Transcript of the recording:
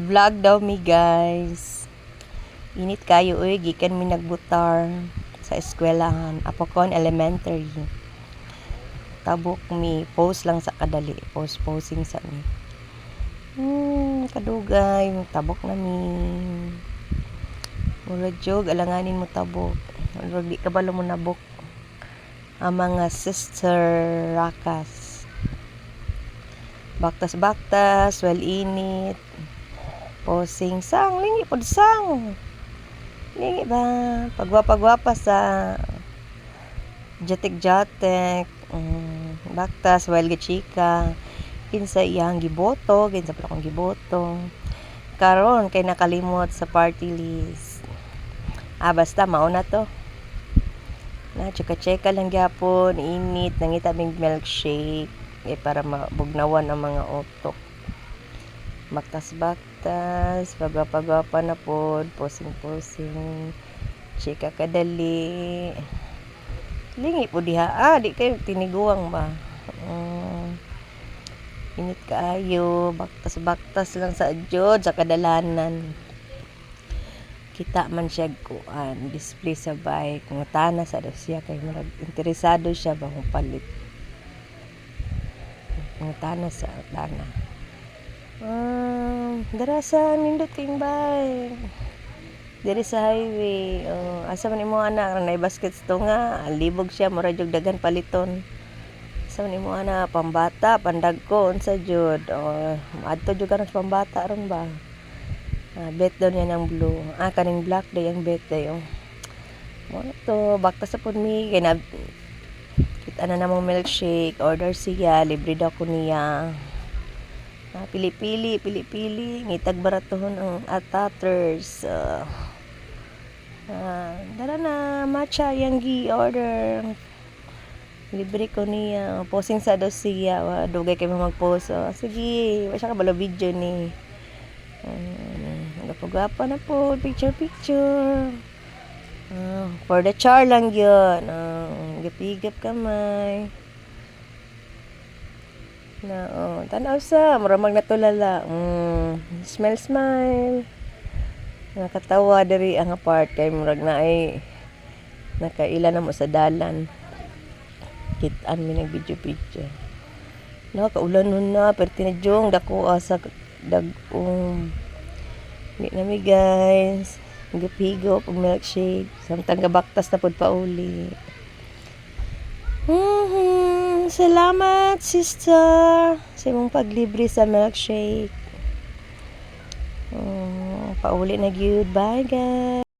Vlog daw mi guys. Init kayo uy, gikan mi nagbutar sa eskwelahan, Apocon Elementary. Tabok mi, post lang sa kadali, posing sa mi. Kadugay, tabok na mi. Murag jog, alanganin mo tabok. Murag di kabalo mo nabok. Ang mga sister rakas. Baktas-baktas, well init. Posing sang, lingi pod sang. Lingi ba? Pagwapa-gwapa sa jatik-jatik. Baktas, well gichika. Kinsa iyang giboto, kinsa pala kong giboto. Karon kay nakalimot sa party list. Basta mauna to. Na cheka-cheka lang gyapon, init, nangita ming milkshake para mabugnawan ang mga utok. Baktas-baktas, pagwapa-gwapa na pod, posing-posing, chika kadali. Lingi po diha, di kayo tiniguang ba? Init kaayo, baktas-baktas lang sa adjod, sa kadalanan. Kita man siya kuan, display sa bike, ngutana sa siya, kay interesado siya ba kung palit. Ngutana sa tana. Dara sa nindot kayong bay. Diri sa highway. Asa man imo anak na basket to nga, libog siya mura jog dagan paliton. Asa man imo anak pambata, pandagko unsa jud. Adto jud karon sa pambata ron ba. Bet daw niya ng blue. Kaning black day ang bet day. Mo to, bakta sa pud mi kay na kita na namong milkshake, order siya, libre daw ko niya. Pili-pili, ngitag baratohon ang ataters. Dara na, matcha yang gi-order. Libre ko niya. Posing sa daw siya. Dugay kayo mag-post. Sige, masya ka bala video ni. Gapagwapa na po. Picture. For the char lang yun. Gapigap kamay. Tanaw sa maramag natulala. Smile. Nakatawa diri ang apart kay murag na ay nakaila na mo sa dalan. Kitaan mi nag video. Nakaulan nun na pero tinadjong dako sa dagong. Hindi na mi guys. Gapigop og milkshake. Samtang gabaktas na pud pauli. Salamat, sister, sa imong paglibre sa milkshake. Pauli na gyud. Bye, guys.